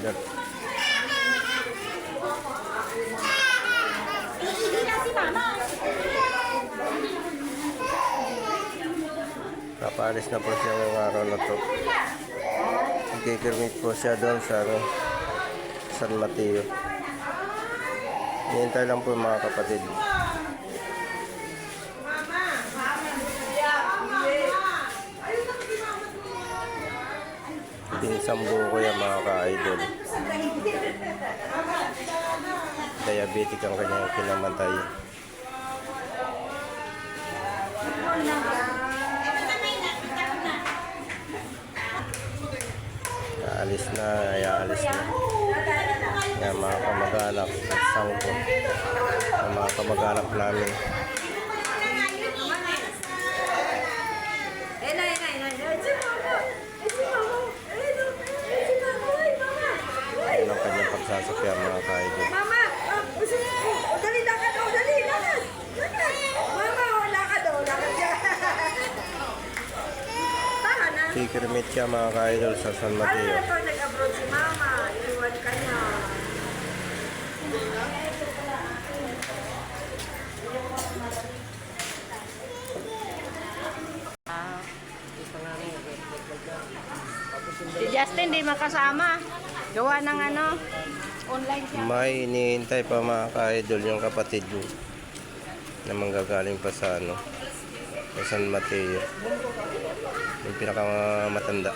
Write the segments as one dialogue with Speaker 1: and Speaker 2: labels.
Speaker 1: idol. Kapaalis na po siya ngayong araw na to. Nagkikirmit po siya doon sa San Mateo. Hinihintay lang po mga kapatid. Pinsang buko yan mga ka-idol. Diabetic ang kanyang kinamatay. Aalis na, aalis na. Yan mga kamag-anak, sangko. Ang mga kamag-anak namin. Yan ang kanyang pagsasakyan mga ka-idol.
Speaker 2: Mama! Dali, lakad! Oh, dali, lakad! Lakad! Mama, oh, lakad! Oh, lakad ka! Tara na!
Speaker 1: Kikirmit siya mga ka-idol sa San
Speaker 2: Ano
Speaker 1: Mateo.
Speaker 2: na ito? Nag-abroad si Mama. Iwan ka niya.
Speaker 3: Si Justin di makasama. Gawa ng ano, online siya.
Speaker 1: May hinihintay pa mga ka-idol yung kapatid niyo na manggagaling pa sa sa San Mateo. Yung pinakamatanda.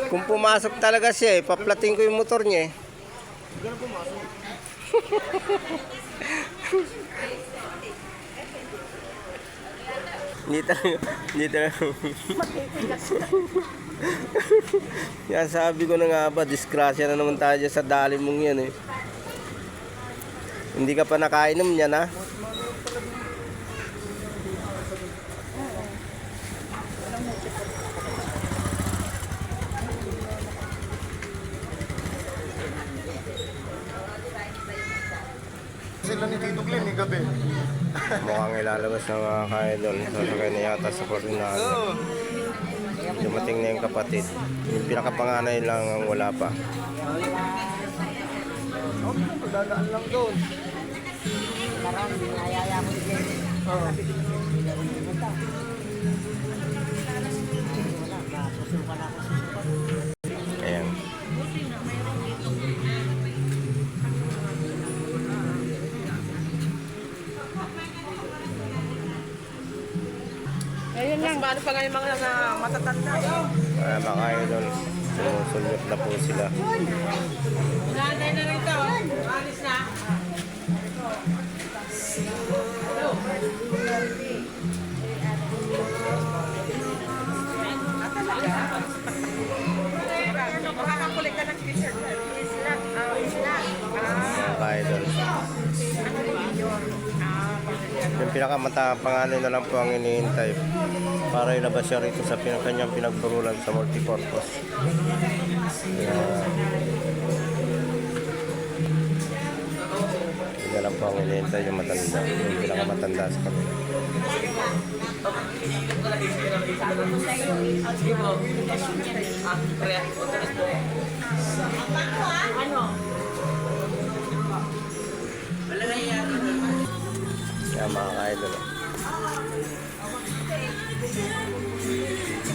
Speaker 1: Kung pumasok talaga siya, paplating ko yung motor niya. Hindi talaga. Yan sabi ko na nga ba, disgrasya na naman tayo sa dali mong yan eh. Hindi ka pa nakainom niyan ha?
Speaker 4: Sila ni Tito Glenn ni gabi.
Speaker 1: Mukhang ilalabas ng mga ka-idol. Sasakay na yata sa Coronado. Dumating na yung kapatid. Yung pinakapanganay lang ang wala pa.
Speaker 4: Dadaan lang doon.
Speaker 3: Parang binayaya ko din.
Speaker 1: Ayan.
Speaker 3: Ayun lang.
Speaker 2: Paano pa nga yung mga matatanda?
Speaker 1: Kaya mga idol, sumusulot na po sila.
Speaker 2: Nanay na rito. Alis na. Makakakulit ka ng t-shirt.
Speaker 1: Mga idol. Yung pinakapanganay na lang po ang hinihintay para ilabas siya rito sa kanyang pinagburulan sa multipurpose. Yan lang po ang hinihintay yung matanda, yung pinakamatanda sa kanila. Yan mga ka-idol.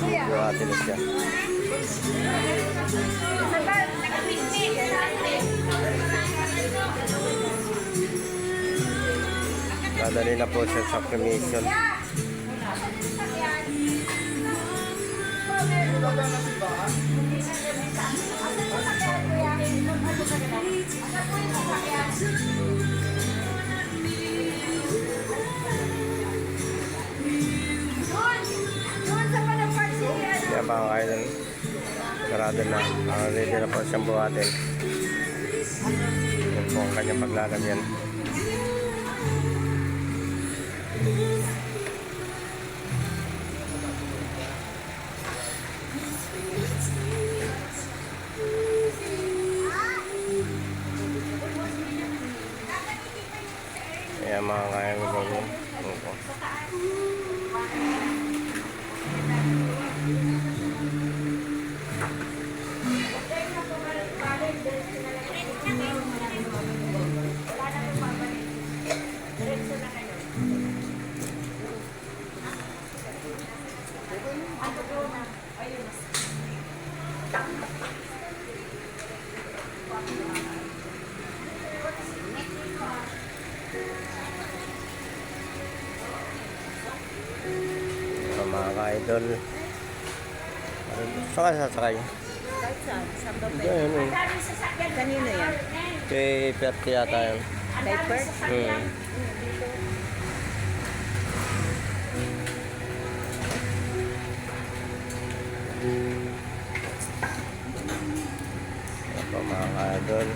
Speaker 1: Buhati na siya. Dadali na po siya sa cremation. Yan mga ka-idol. Sarado na. Ready na po siyang buhatin. Yan po ang kanyang paglalagyan. Kaya mga ka-idol, opo. So, mga ka-idol, saan ka sasakay?
Speaker 3: Kahit saan, saan ba
Speaker 1: Diyan, yun.
Speaker 3: Kanino yan?
Speaker 1: Kay Perti yata yun.
Speaker 3: Kay Perch?
Speaker 1: Yan po mga ka-idol.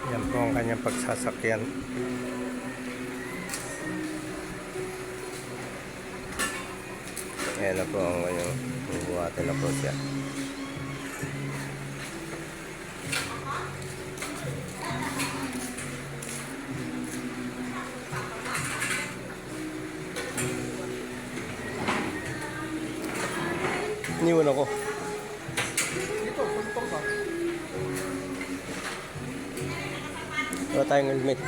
Speaker 1: Yan po ang kanyang pagsasakyan. Ayan na po ang kanyang bubuhatin na po siya. Iniwan ako.
Speaker 4: Dito, puntong ka.
Speaker 1: Wala tayong helmet.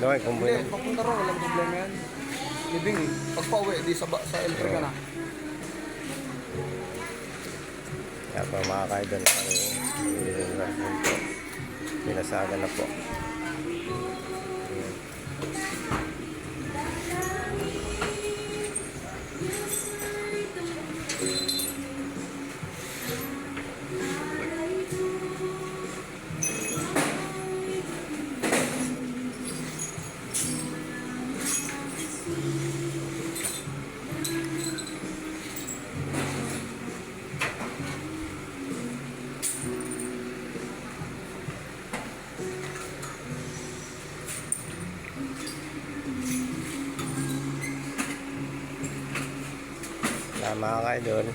Speaker 1: Daway, kung
Speaker 4: Hindi,
Speaker 1: buhay.
Speaker 4: papunta ro, walang problema yan. Libing eh. Pag pauwi, di sa entry ka na.
Speaker 1: Kaya po mga ka-idol, pinasagan na po. Mga ka-idol,